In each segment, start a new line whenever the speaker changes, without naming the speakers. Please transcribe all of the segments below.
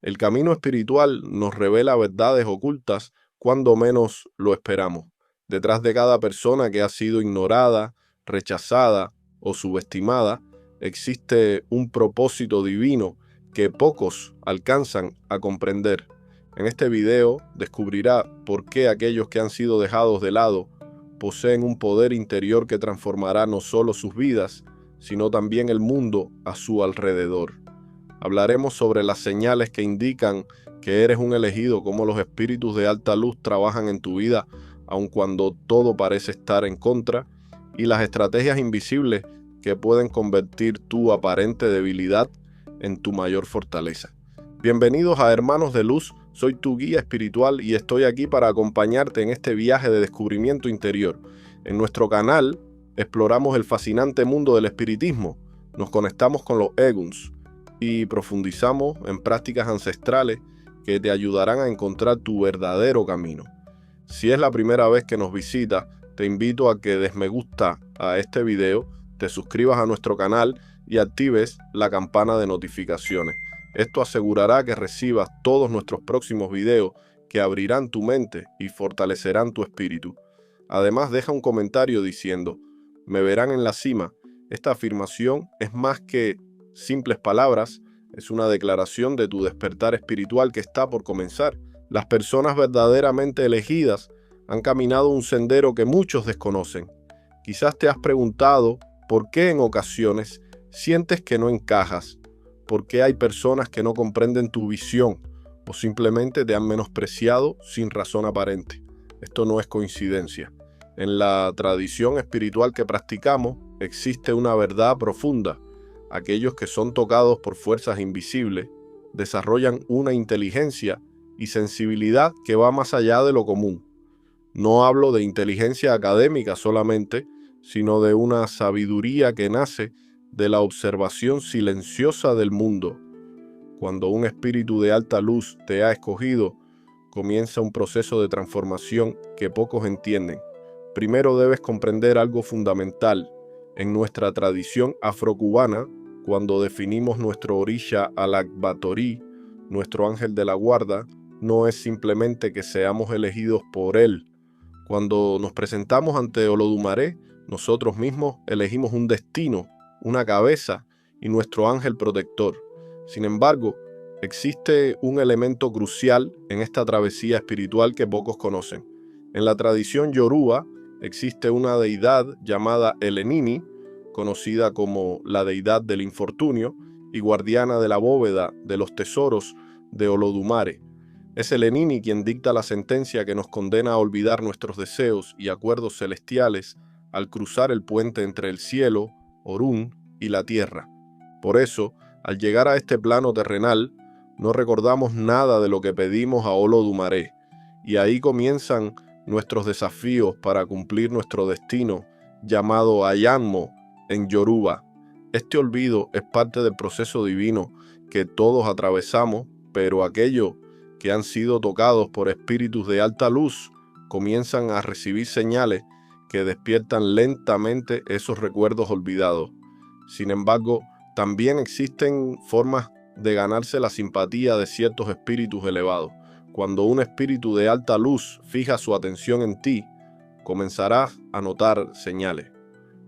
El camino espiritual nos revela verdades ocultas cuando menos lo esperamos. Detrás de cada persona que ha sido ignorada, rechazada o subestimada, existe un propósito divino que pocos alcanzan a comprender. En este video descubrirá por qué aquellos que han sido dejados de lado poseen un poder interior que transformará no solo sus vidas, sino también el mundo a su alrededor. Hablaremos sobre las señales que indican que eres un elegido, cómo los espíritus de alta luz trabajan en tu vida, aun cuando todo parece estar en contra, y las estrategias invisibles que pueden convertir tu aparente debilidad en tu mayor fortaleza. Bienvenidos a Hermanos de Luz, soy tu guía espiritual y estoy aquí para acompañarte en este viaje de descubrimiento interior. En nuestro canal exploramos el fascinante mundo del espiritismo, nos conectamos con los Eguns y profundizamos en prácticas ancestrales que te ayudarán a encontrar tu verdadero camino. Si es la primera vez que nos visitas, te invito a que des me gusta a este video, te suscribas a nuestro canal y actives la campana de notificaciones. Esto asegurará que recibas todos nuestros próximos videos que abrirán tu mente y fortalecerán tu espíritu. Además, deja un comentario diciendo: "Me verán en la cima". Esta afirmación es más que simples palabras, es una declaración de tu despertar espiritual que está por comenzar. Las personas verdaderamente elegidas han caminado un sendero que muchos desconocen. Quizás te has preguntado por qué en ocasiones sientes que no encajas, por qué hay personas que no comprenden tu visión o simplemente te han menospreciado sin razón aparente. Esto no es coincidencia. En la tradición espiritual que practicamos existe una verdad profunda. Aquellos que son tocados por fuerzas invisibles desarrollan una inteligencia y sensibilidad que va más allá de lo común. No hablo de inteligencia académica solamente, sino de una sabiduría que nace de la observación silenciosa del mundo. Cuando un espíritu de alta luz te ha escogido, comienza un proceso de transformación que pocos entienden. Primero debes comprender algo fundamental. En nuestra tradición afrocubana, cuando definimos nuestro Orisha Alakbatori, nuestro ángel de la guarda, no es simplemente que seamos elegidos por él. Cuando nos presentamos ante Olodumare, nosotros mismos elegimos un destino, una cabeza y nuestro ángel protector. Sin embargo, existe un elemento crucial en esta travesía espiritual que pocos conocen. En la tradición yoruba existe una deidad llamada Elenini, conocida como la deidad del infortunio y guardiana de la bóveda de los tesoros de Olodumare. Es Elenini quien dicta la sentencia que nos condena a olvidar nuestros deseos y acuerdos celestiales al cruzar el puente entre el cielo, Orún, y la tierra. Por eso, al llegar a este plano terrenal, no recordamos nada de lo que pedimos a Olodumare, y ahí comienzan nuestros desafíos para cumplir nuestro destino, llamado Ayanmo en Yoruba. Este olvido es parte del proceso divino que todos atravesamos, pero aquellos que han sido tocados por espíritus de alta luz comienzan a recibir señales que despiertan lentamente esos recuerdos olvidados. Sin embargo, también existen formas de ganarse la simpatía de ciertos espíritus elevados. Cuando un espíritu de alta luz fija su atención en ti, comenzarás a notar señales.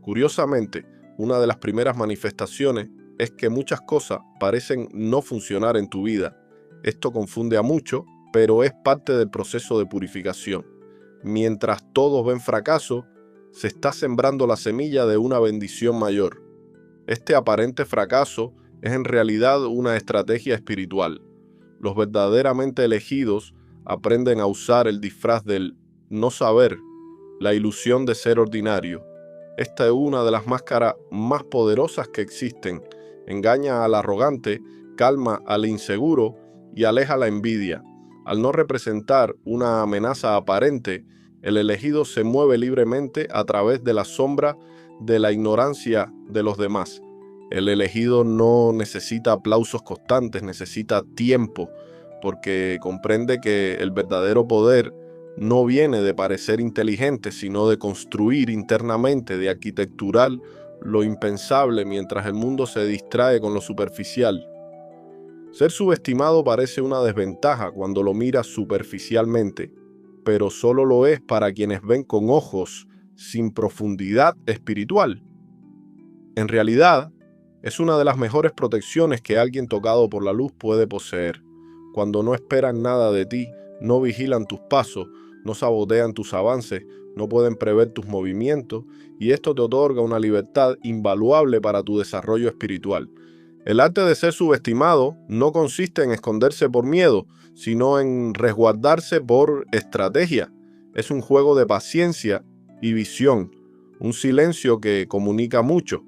Curiosamente, una de las primeras manifestaciones es que muchas cosas parecen no funcionar en tu vida. Esto confunde a muchos, pero es parte del proceso de purificación. Mientras todos ven fracaso, se está sembrando la semilla de una bendición mayor. Este aparente fracaso es en realidad una estrategia espiritual. Los verdaderamente elegidos aprenden a usar el disfraz del no saber, la ilusión de ser ordinario. Esta es una de las máscaras más poderosas que existen. Engaña al arrogante, calma al inseguro y aleja la envidia. Al no representar una amenaza aparente, el elegido se mueve libremente a través de la sombra de la ignorancia de los demás. El elegido no necesita aplausos constantes, necesita tiempo, porque comprende que el verdadero poder no viene de parecer inteligente, sino de construir internamente, de arquitecturar lo impensable mientras el mundo se distrae con lo superficial. Ser subestimado parece una desventaja cuando lo miras superficialmente, pero solo lo es para quienes ven con ojos sin profundidad espiritual. En realidad, es una de las mejores protecciones que alguien tocado por la luz puede poseer. Cuando no esperan nada de ti, no vigilan tus pasos, no sabotean tus avances, no pueden prever tus movimientos, y esto te otorga una libertad invaluable para tu desarrollo espiritual. El arte de ser subestimado no consiste en esconderse por miedo, sino en resguardarse por estrategia. Es un juego de paciencia y visión, un silencio que comunica mucho.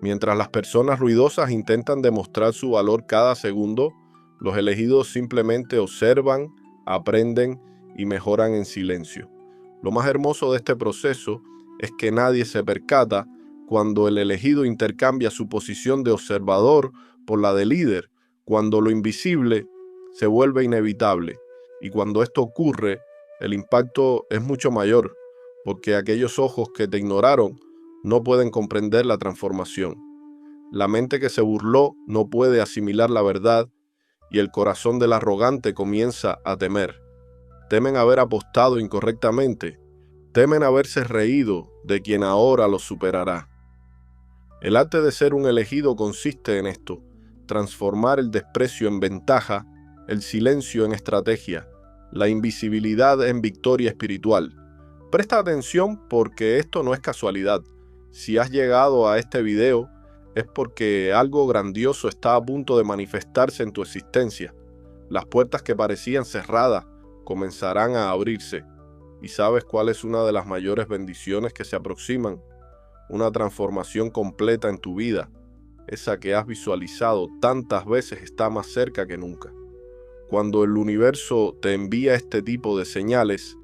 Mientras las personas ruidosas intentan demostrar su valor cada segundo, los elegidos simplemente observan, aprenden y mejoran en silencio. Lo más hermoso de este proceso es que nadie se percata cuando el elegido intercambia su posición de observador por la de líder, cuando lo invisible se vuelve inevitable. Y cuando esto ocurre, el impacto es mucho mayor, porque aquellos ojos que te ignoraron no pueden comprender la transformación. La mente que se burló no puede asimilar la verdad y el corazón del arrogante comienza a temer. Temen haber apostado incorrectamente, temen haberse reído de quien ahora los superará. El arte de ser un elegido consiste en esto: transformar el desprecio en ventaja, el silencio en estrategia, la invisibilidad en victoria espiritual. Presta atención porque esto no es casualidad. Si has llegado a este video, es porque algo grandioso está a punto de manifestarse en tu existencia. Las puertas que parecían cerradas comenzarán a abrirse. ¿Y sabes cuál es una de las mayores bendiciones que se aproximan? Una transformación completa en tu vida. Esa que has visualizado tantas veces está más cerca que nunca. Cuando el universo te envía este tipo de señales,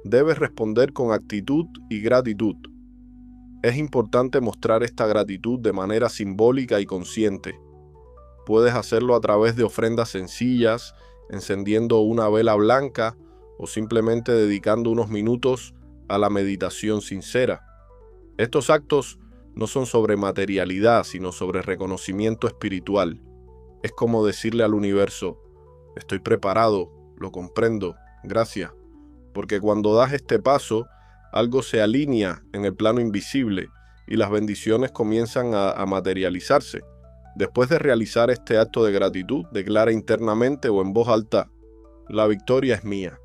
debes responder con actitud y gratitud. Es importante mostrar esta gratitud de manera simbólica y consciente. Puedes hacerlo a través de ofrendas sencillas, encendiendo una vela blanca o simplemente dedicando unos minutos a la meditación sincera. Estos actos no son sobre materialidad, sino sobre reconocimiento espiritual. Es como decirle al universo: estoy preparado, lo comprendo, gracias. Porque cuando das este paso, algo se alinea en el plano invisible y las bendiciones comienzan a materializarse. Después de realizar este acto de gratitud, declara internamente o en voz alta: la victoria es mía.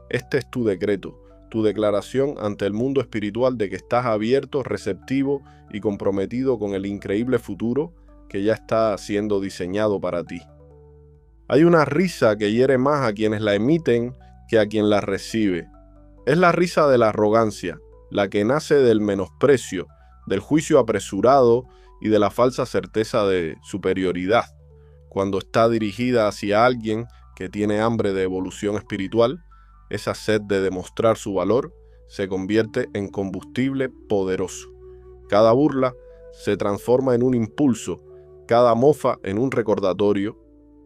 Este es tu decreto, tu declaración ante el mundo espiritual de que estás abierto, receptivo y comprometido con el increíble futuro que ya está siendo diseñado para ti. Hay una risa que hiere más a quienes la emiten que a quien la recibe. Es la risa de la arrogancia, la que nace del menosprecio, del juicio apresurado y de la falsa certeza de superioridad. Cuando está dirigida hacia alguien que tiene hambre de evolución espiritual, esa sed de demostrar su valor se convierte en combustible poderoso. Cada burla se transforma en un impulso, cada mofa en un recordatorio,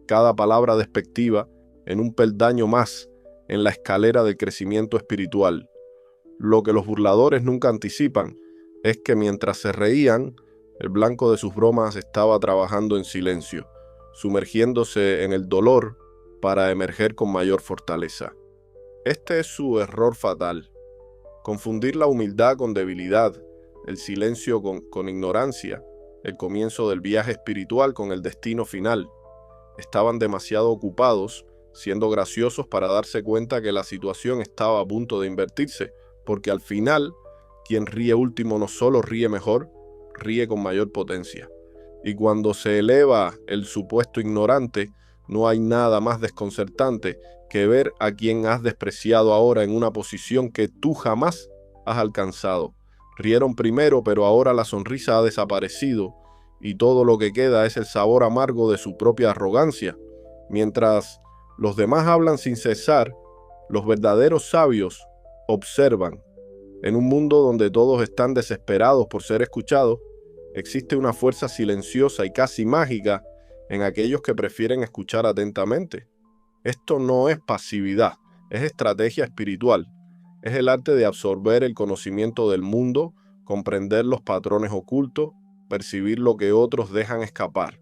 cada palabra despectiva en un peldaño más en la escalera del crecimiento espiritual. Lo que los burladores nunca anticipan es que mientras se reían, el blanco de sus bromas estaba trabajando en silencio, sumergiéndose en el dolor para emerger con mayor fortaleza. Este es su error fatal: confundir la humildad con debilidad, el silencio con ignorancia, el comienzo del viaje espiritual con el destino final. Estaban demasiado ocupados siendo graciosos para darse cuenta que la situación estaba a punto de invertirse, porque al final, quien ríe último no solo ríe mejor, ríe con mayor potencia. Y cuando se eleva el supuesto ignorante, no hay nada más desconcertante que ver a quien has despreciado ahora en una posición que tú jamás has alcanzado. Rieron primero, pero ahora la sonrisa ha desaparecido y todo lo que queda es el sabor amargo de su propia arrogancia. Mientras los demás hablan sin cesar, los verdaderos sabios observan. En un mundo donde todos están desesperados por ser escuchados, existe una fuerza silenciosa y casi mágica en aquellos que prefieren escuchar atentamente. Esto no es pasividad, es estrategia espiritual. Es el arte de absorber el conocimiento del mundo, comprender los patrones ocultos, percibir lo que otros dejan escapar.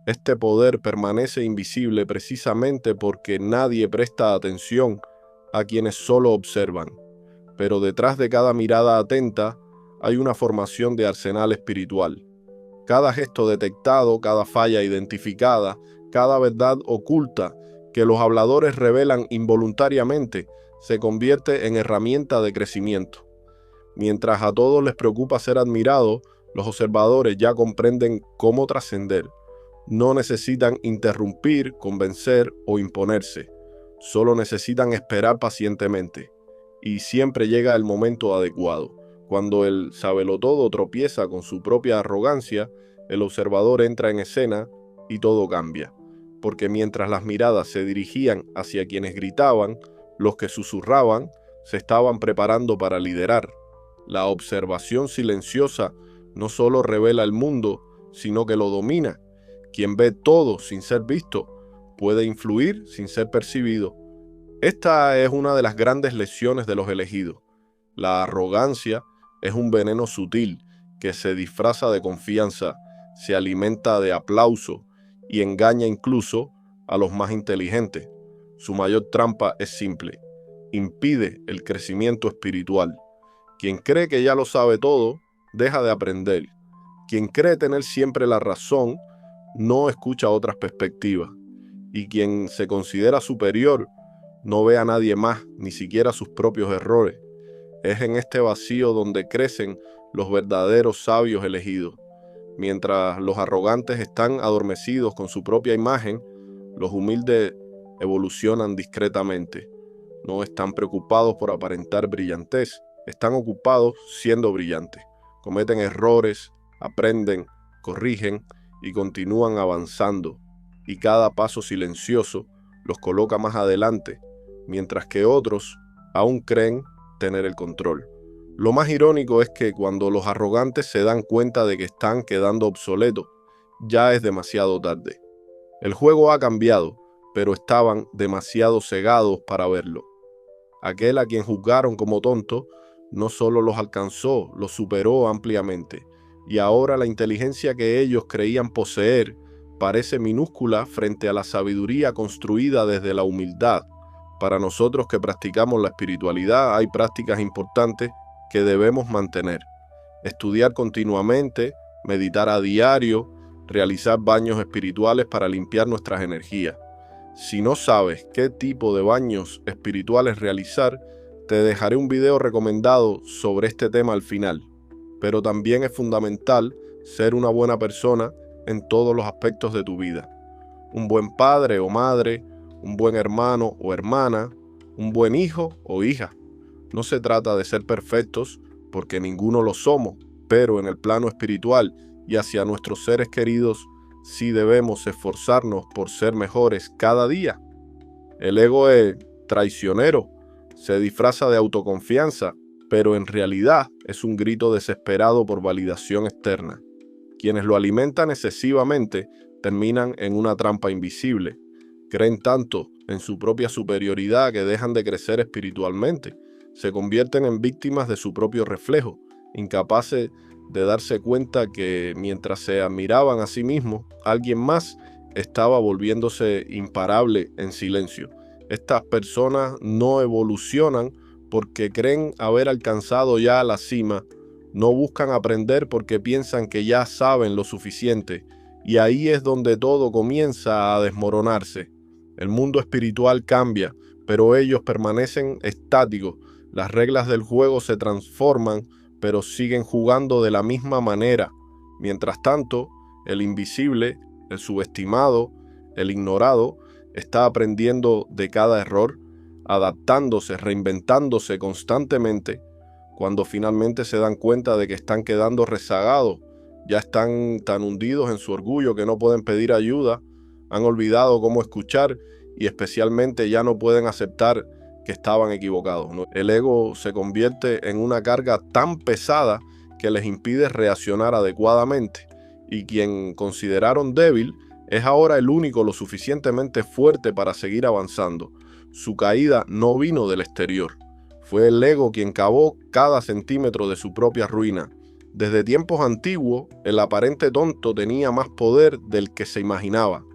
Este poder permanece invisible precisamente porque nadie presta atención a quienes solo observan. Pero detrás de cada mirada atenta hay una formación de arsenal espiritual. Cada gesto detectado, cada falla identificada, cada verdad oculta que los habladores revelan involuntariamente se convierte en herramienta de crecimiento. Mientras a todos les preocupa ser admirados, los observadores ya comprenden cómo trascender. No necesitan interrumpir, convencer o imponerse. Solo necesitan esperar pacientemente. Y siempre llega el momento adecuado. Cuando el sabelotodo tropieza con su propia arrogancia, el observador entra en escena y todo cambia. Porque mientras las miradas se dirigían hacia quienes gritaban, los que susurraban se estaban preparando para liderar. La observación silenciosa no solo revela el mundo, sino que lo domina. Quien ve todo sin ser visto puede influir sin ser percibido. Esta es una de las grandes lecciones de los elegidos. La arrogancia es un veneno sutil que se disfraza de confianza, se alimenta de aplauso y engaña incluso a los más inteligentes. Su mayor trampa es simple: impide el crecimiento espiritual. Quien cree que ya lo sabe todo, deja de aprender. Quien cree tener siempre la razón, no escucha otras perspectivas. Y quien se considera superior, no ve a nadie más, ni siquiera sus propios errores. Es en este vacío donde crecen los verdaderos sabios elegidos. Mientras los arrogantes están adormecidos con su propia imagen, los humildes evolucionan discretamente. No están preocupados por aparentar brillantez, están ocupados siendo brillantes. Cometen errores, aprenden, corrigen y continúan avanzando. Y cada paso silencioso los coloca más adelante, mientras que otros aún creen tener el control. Lo más irónico es que cuando los arrogantes se dan cuenta de que están quedando obsoletos, ya es demasiado tarde. El juego ha cambiado, pero estaban demasiado cegados para verlo. Aquel a quien juzgaron como tonto no solo los alcanzó, los superó ampliamente, y ahora la inteligencia que ellos creían poseer parece minúscula frente a la sabiduría construida desde la humildad. Para nosotros que practicamos la espiritualidad hay prácticas importantes que debemos mantener. Estudiar continuamente, meditar a diario, realizar baños espirituales para limpiar nuestras energías. Si no sabes qué tipo de baños espirituales realizar, te dejaré un video recomendado sobre este tema al final. Pero también es fundamental ser una buena persona en todos los aspectos de tu vida. Un buen padre o madre, un buen hermano o hermana, un buen hijo o hija. No se trata de ser perfectos, porque ninguno lo somos, pero en el plano espiritual y hacia nuestros seres queridos, sí debemos esforzarnos por ser mejores cada día. El ego es traicionero, se disfraza de autoconfianza, pero en realidad es un grito desesperado por validación externa. Quienes lo alimentan excesivamente terminan en una trampa invisible. Creen tanto en su propia superioridad que dejan de crecer espiritualmente. Se convierten en víctimas de su propio reflejo, incapaces de darse cuenta que mientras se admiraban a sí mismos, alguien más estaba volviéndose imparable en silencio. Estas personas no evolucionan porque creen haber alcanzado ya la cima, no buscan aprender porque piensan que ya saben lo suficiente, y ahí es donde todo comienza a desmoronarse. El mundo espiritual cambia, pero ellos permanecen estáticos. Las reglas del juego se transforman, pero siguen jugando de la misma manera. Mientras tanto, el invisible, el subestimado, el ignorado, está aprendiendo de cada error, adaptándose, reinventándose constantemente. Cuando finalmente se dan cuenta de que están quedando rezagados, ya están tan hundidos en su orgullo que no pueden pedir ayuda, han olvidado cómo escuchar y especialmente ya no pueden aceptar que estaban equivocados. El ego se convierte en una carga tan pesada que les impide reaccionar adecuadamente, y quien consideraron débil es ahora el único lo suficientemente fuerte para seguir avanzando. Su caída no vino del exterior. Fue el ego quien cavó cada centímetro de su propia ruina. Desde tiempos antiguos, el aparente tonto tenía más poder del que se imaginaba.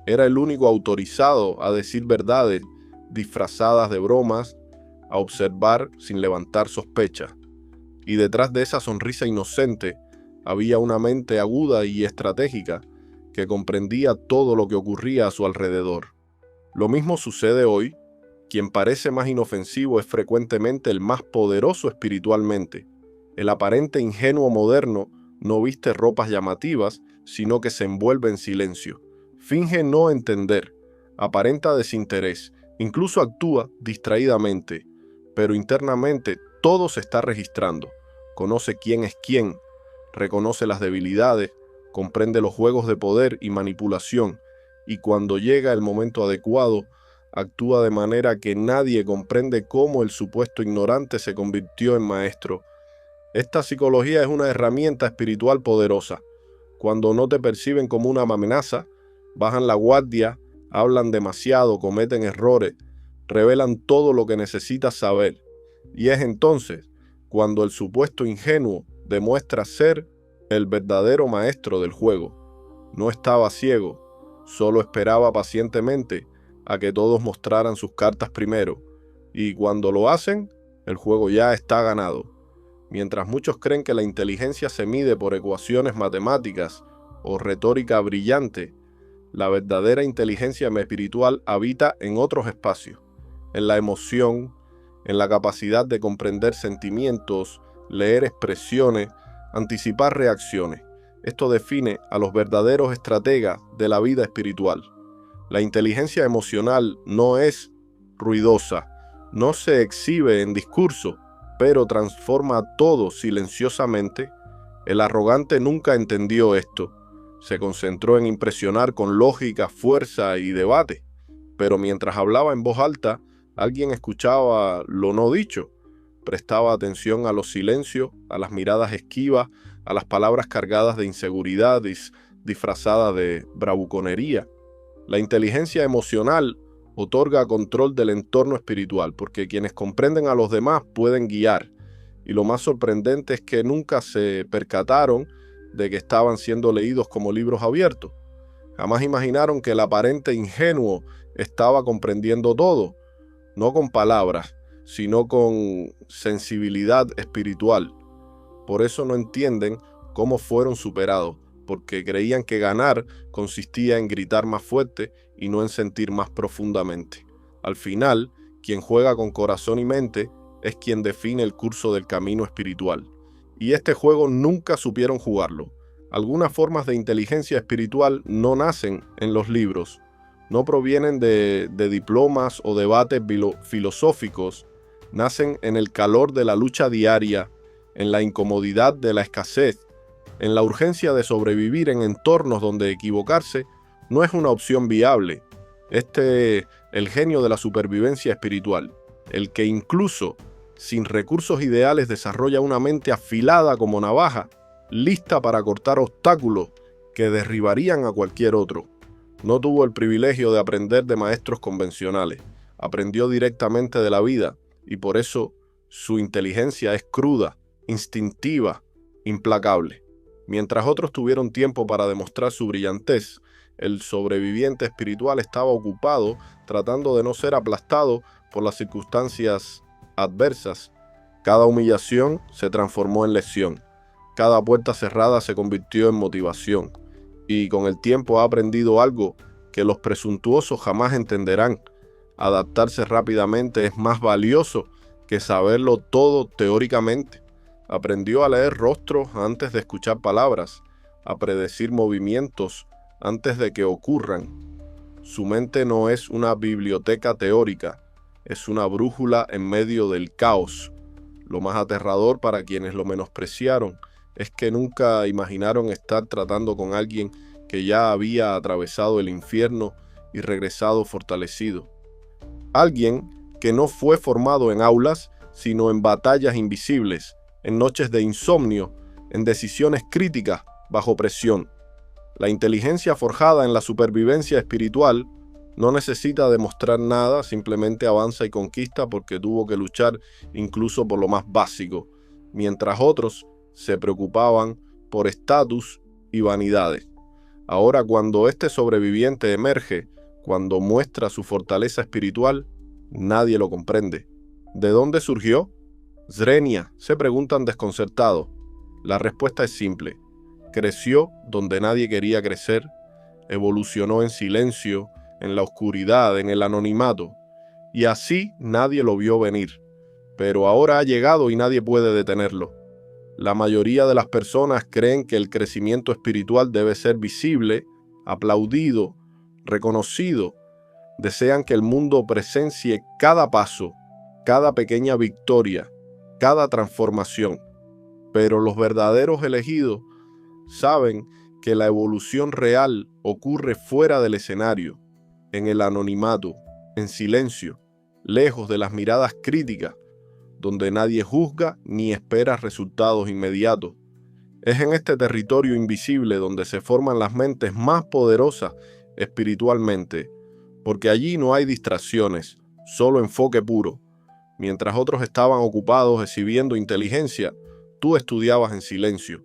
Era el único autorizado a decir verdades disfrazadas de bromas, a observar sin levantar sospechas. Y detrás de esa sonrisa inocente había una mente aguda y estratégica que comprendía todo lo que ocurría a su alrededor. Lo mismo sucede hoy. Quien parece más inofensivo es frecuentemente el más poderoso espiritualmente. El aparente ingenuo moderno no viste ropas llamativas, sino que se envuelve en silencio. Finge no entender, aparenta desinterés, incluso actúa distraídamente, pero internamente todo se está registrando. Conoce quién es quién, reconoce las debilidades, comprende los juegos de poder y manipulación, y cuando llega el momento adecuado, actúa de manera que nadie comprende cómo el supuesto ignorante se convirtió en maestro. Esta psicología es una herramienta espiritual poderosa. Cuando no te perciben como una amenaza, bajan la guardia, hablan demasiado, cometen errores, revelan todo lo que necesitas saber. Y es entonces cuando el supuesto ingenuo demuestra ser el verdadero maestro del juego. No estaba ciego, solo esperaba pacientemente a que todos mostraran sus cartas primero, y cuando lo hacen, el juego ya está ganado. Mientras muchos creen que la inteligencia se mide por ecuaciones matemáticas o retórica brillante, la verdadera inteligencia espiritual habita en otros espacios, en la emoción, en la capacidad de comprender sentimientos, leer expresiones, anticipar reacciones. Esto define a los verdaderos estrategas de la vida espiritual. La inteligencia emocional no es ruidosa, no se exhibe en discurso, pero transforma todo silenciosamente. El arrogante nunca entendió esto. Se concentró en impresionar con lógica, fuerza y debate, pero mientras hablaba en voz alta, alguien escuchaba lo no dicho, prestaba atención a los silencios, a las miradas esquivas, a las palabras cargadas de inseguridad disfrazadas de bravuconería. La inteligencia emocional otorga control del entorno espiritual, porque quienes comprenden a los demás pueden guiar, y lo más sorprendente es que nunca se percataron de que estaban siendo leídos como libros abiertos. Jamás imaginaron que el aparente ingenuo estaba comprendiendo todo, no con palabras, sino con sensibilidad espiritual. Por eso no entienden cómo fueron superados, porque creían que ganar consistía en gritar más fuerte y no en sentir más profundamente. Al final, quien juega con corazón y mente es quien define el curso del camino espiritual. Y este juego nunca supieron jugarlo. Algunas formas de inteligencia espiritual no nacen en los libros, no provienen de diplomas o debates filosóficos, nacen en el calor de la lucha diaria, en la incomodidad de la escasez, en la urgencia de sobrevivir en entornos donde equivocarse no es una opción viable. El genio de la supervivencia espiritual, el que incluso sin recursos ideales desarrolla una mente afilada como navaja, lista para cortar obstáculos que derribarían a cualquier otro. No tuvo el privilegio de aprender de maestros convencionales, aprendió directamente de la vida y por eso su inteligencia es cruda, instintiva, implacable. Mientras otros tuvieron tiempo para demostrar su brillantez, el sobreviviente espiritual estaba ocupado tratando de no ser aplastado por las circunstancias adversas. Cada humillación se transformó en lección. Cada puerta cerrada se convirtió en motivación. Y con el tiempo ha aprendido algo que los presuntuosos jamás entenderán. Adaptarse rápidamente es más valioso que saberlo todo teóricamente. Aprendió a leer rostros antes de escuchar palabras, a predecir movimientos antes de que ocurran. Su mente no es una biblioteca teórica, es una brújula en medio del caos. Lo más aterrador para quienes lo menospreciaron es que nunca imaginaron estar tratando con alguien que ya había atravesado el infierno y regresado fortalecido. Alguien que no fue formado en aulas, sino en batallas invisibles, en noches de insomnio, en decisiones críticas bajo presión. La inteligencia forjada en la supervivencia espiritual no necesita demostrar nada, simplemente avanza y conquista porque tuvo que luchar incluso por lo más básico, mientras otros se preocupaban por estatus y vanidades. Ahora, cuando este sobreviviente emerge, cuando muestra su fortaleza espiritual, nadie lo comprende. ¿De dónde surgió? Zrenia, se preguntan desconcertados. La respuesta es simple. Creció donde nadie quería crecer, evolucionó en silencio, en la oscuridad, en el anonimato, y así nadie lo vio venir. Pero ahora ha llegado y nadie puede detenerlo. La mayoría de las personas creen que el crecimiento espiritual debe ser visible, aplaudido, reconocido. Desean que el mundo presencie cada paso, cada pequeña victoria, cada transformación. Pero los verdaderos elegidos saben que la evolución real ocurre fuera del escenario, en el anonimato, en silencio, lejos de las miradas críticas, donde nadie juzga ni espera resultados inmediatos. Es en este territorio invisible donde se forman las mentes más poderosas espiritualmente, porque allí no hay distracciones, solo enfoque puro. Mientras otros estaban ocupados exhibiendo inteligencia, tú estudiabas en silencio.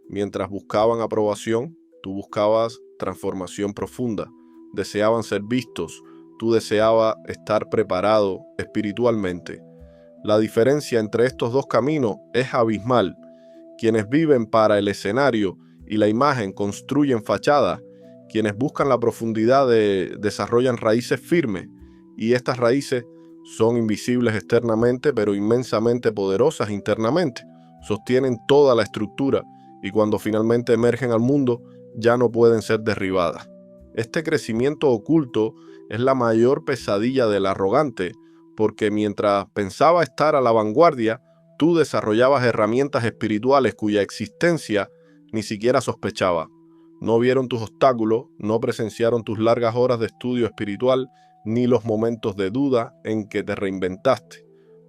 Mientras buscaban aprobación, tú buscabas transformación profunda. Deseaban ser vistos, tú deseabas estar preparado espiritualmente. La diferencia entre estos dos caminos es abismal. Quienes viven para el escenario y la imagen construyen fachadas. Quienes buscan la profundidad desarrollan raíces firmes, y estas raíces son invisibles externamente, pero inmensamente poderosas internamente. Sostienen toda la estructura y cuando finalmente emergen al mundo ya no pueden ser derribadas. Este crecimiento oculto es la mayor pesadilla del arrogante, porque mientras pensaba estar a la vanguardia, tú desarrollabas herramientas espirituales cuya existencia ni siquiera sospechaba. No vieron tus obstáculos, no presenciaron tus largas horas de estudio espiritual, ni los momentos de duda en que te reinventaste,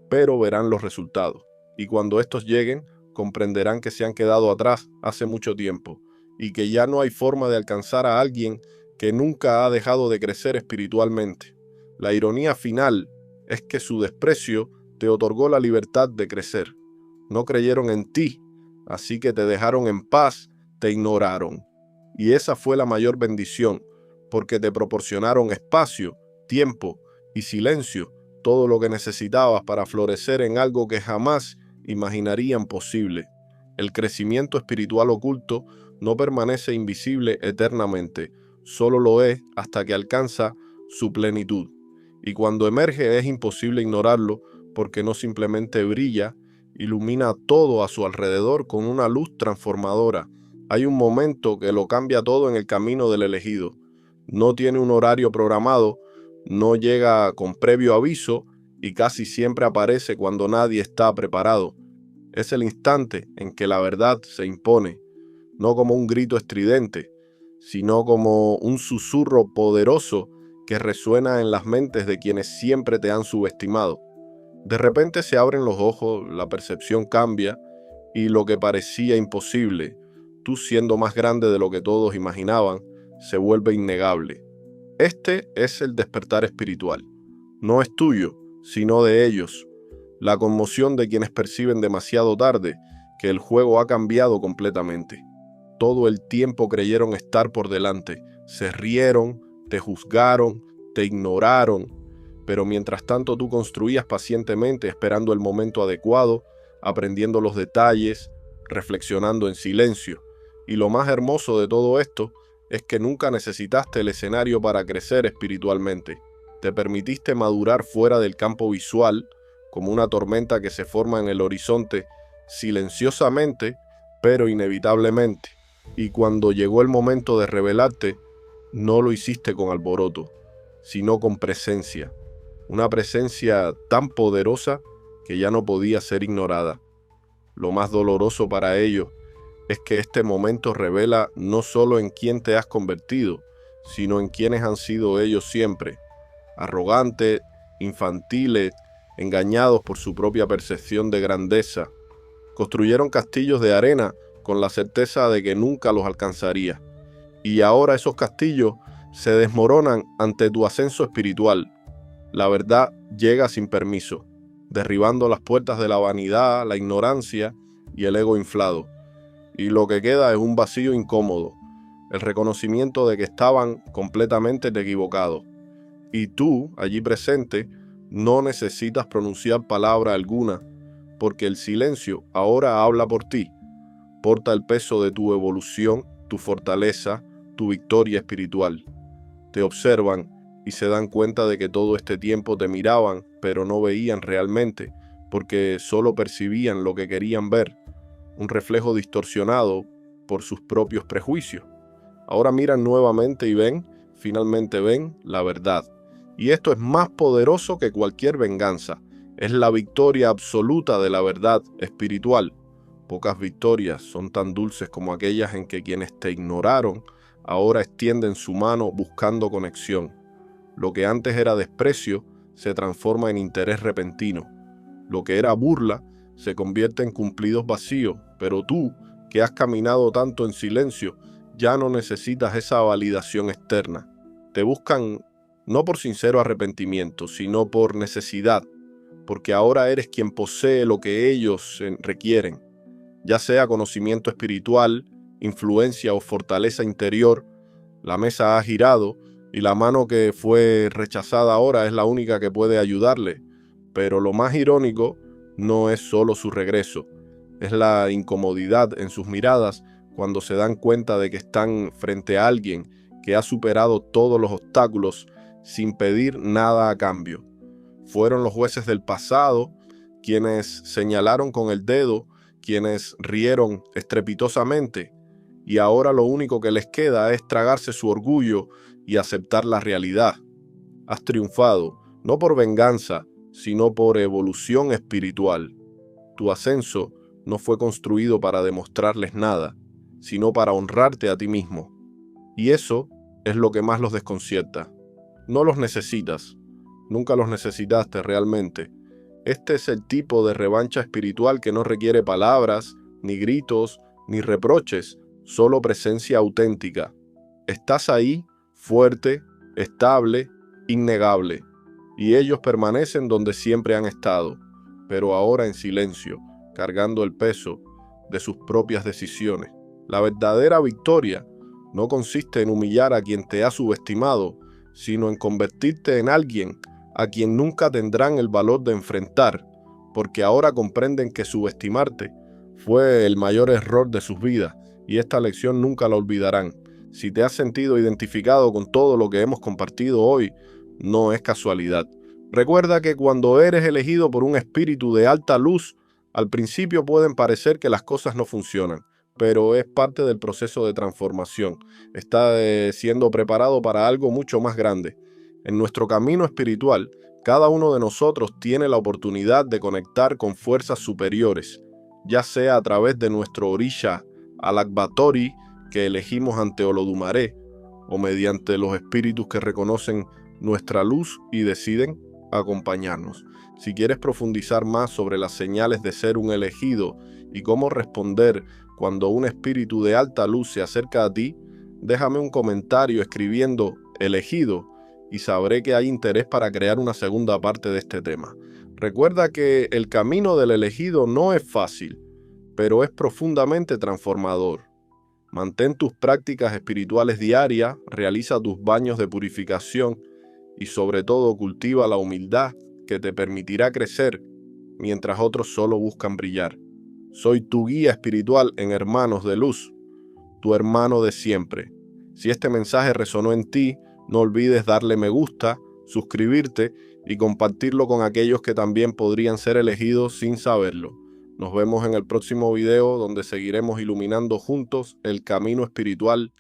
pero verán los resultados. Y cuando estos lleguen, comprenderán que se han quedado atrás hace mucho tiempo, y que ya no hay forma de alcanzar a alguien que nunca ha dejado de crecer espiritualmente. La ironía final es que su desprecio te otorgó la libertad de crecer. No creyeron en ti, así que te dejaron en paz, te ignoraron. Y esa fue la mayor bendición, porque te proporcionaron espacio, tiempo y silencio, todo lo que necesitabas para florecer en algo que jamás imaginarían posible. El crecimiento espiritual oculto no permanece invisible eternamente, solo lo es hasta que alcanza su plenitud. Y cuando emerge es imposible ignorarlo, porque no simplemente brilla, ilumina todo a su alrededor con una luz transformadora. Hay un momento que lo cambia todo en el camino del elegido. No tiene un horario programado, no llega con previo aviso y casi siempre aparece cuando nadie está preparado. Es el instante en que la verdad se impone, no como un grito estridente, sino como un susurro poderoso que resuena en las mentes de quienes siempre te han subestimado. De repente se abren los ojos, la percepción cambia y lo que parecía imposible, tú siendo más grande de lo que todos imaginaban, se vuelve innegable. Este es el despertar espiritual. No es tuyo, sino de ellos. La conmoción de quienes perciben demasiado tarde que el juego ha cambiado completamente. Todo el tiempo creyeron estar por delante, se rieron, te juzgaron, te ignoraron, pero mientras tanto tú construías pacientemente esperando el momento adecuado, aprendiendo los detalles, reflexionando en silencio. Y lo más hermoso de todo esto es que nunca necesitaste el escenario para crecer espiritualmente. Te permitiste madurar fuera del campo visual, como una tormenta que se forma en el horizonte silenciosamente, pero inevitablemente. Y cuando llegó el momento de revelarte, no lo hiciste con alboroto, sino con presencia. Una presencia tan poderosa que ya no podía ser ignorada. Lo más doloroso para ellos es que este momento revela no solo en quién te has convertido, sino en quiénes han sido ellos siempre. Arrogantes, infantiles, engañados por su propia percepción de grandeza. Construyeron castillos de arena con la certeza de que nunca los alcanzaría. Y ahora esos castillos se desmoronan ante tu ascenso espiritual. La verdad llega sin permiso, derribando las puertas de la vanidad, la ignorancia y el ego inflado. Y lo que queda es un vacío incómodo, el reconocimiento de que estaban completamente equivocados. Y tú, allí presente, no necesitas pronunciar palabra alguna, porque el silencio ahora habla por ti. Porta el peso de tu evolución, tu fortaleza, tu victoria espiritual. Te observan y se dan cuenta de que todo este tiempo te miraban, pero no veían realmente, porque solo percibían lo que querían ver, un reflejo distorsionado por sus propios prejuicios. Ahora miran nuevamente y ven, finalmente ven, la verdad. Y esto es más poderoso que cualquier venganza. Es la victoria absoluta de la verdad espiritual. Pocas victorias son tan dulces como aquellas en que quienes te ignoraron ahora extienden su mano buscando conexión. Lo que antes era desprecio se transforma en interés repentino. Lo que era burla se convierte en cumplidos vacíos, pero tú, que has caminado tanto en silencio, ya no necesitas esa validación externa. Te buscan no por sincero arrepentimiento, sino por necesidad, porque ahora eres quien posee lo que ellos requieren, ya sea conocimiento espiritual, influencia o fortaleza interior. La mesa ha girado y la mano que fue rechazada ahora es la única que puede ayudarle. Pero lo más irónico no es solo su regreso, es la incomodidad en sus miradas cuando se dan cuenta de que están frente a alguien que ha superado todos los obstáculos sin pedir nada a cambio. Fueron los jueces del pasado quienes señalaron con el dedo, quienes rieron estrepitosamente, y ahora lo único que les queda es tragarse su orgullo y aceptar la realidad. Has triunfado, no por venganza, sino por evolución espiritual. Tu ascenso no fue construido para demostrarles nada, sino para honrarte a ti mismo. Y eso es lo que más los desconcierta. No los necesitas, nunca los necesitaste realmente. Este es el tipo de revancha espiritual que no requiere palabras, ni gritos, ni reproches, solo presencia auténtica. Estás ahí, fuerte, estable, innegable, y ellos permanecen donde siempre han estado, pero ahora en silencio, cargando el peso de sus propias decisiones. La verdadera victoria no consiste en humillar a quien te ha subestimado, sino en convertirte en alguien a quien nunca tendrán el valor de enfrentar, porque ahora comprenden que subestimarte fue el mayor error de sus vidas, y esta lección nunca la olvidarán. Si te has sentido identificado con todo lo que hemos compartido hoy, no es casualidad. Recuerda que cuando eres elegido por un espíritu de alta luz, al principio pueden parecer que las cosas no funcionan, pero es parte del proceso de transformación. Está siendo preparado para algo mucho más grande. En nuestro camino espiritual, cada uno de nosotros tiene la oportunidad de conectar con fuerzas superiores, ya sea a través de nuestro Orisha Alakbatori que elegimos ante Olodumare, o mediante los espíritus que reconocen nuestra luz y deciden acompañarnos. Si quieres profundizar más sobre las señales de ser un elegido y cómo responder cuando un espíritu de alta luz se acerca a ti, déjame un comentario escribiendo elegido y sabré que hay interés para crear una segunda parte de este tema. Recuerda que el camino del elegido no es fácil, pero es profundamente transformador. Mantén tus prácticas espirituales diarias, realiza tus baños de purificación y sobre todo cultiva la humildad que te permitirá crecer mientras otros solo buscan brillar. Soy tu guía espiritual en Hermanos de Luz, tu hermano de siempre. Si este mensaje resonó en ti, no olvides darle me gusta, suscribirte y compartirlo con aquellos que también podrían ser elegidos sin saberlo. Nos vemos en el próximo video donde seguiremos iluminando juntos el camino espiritual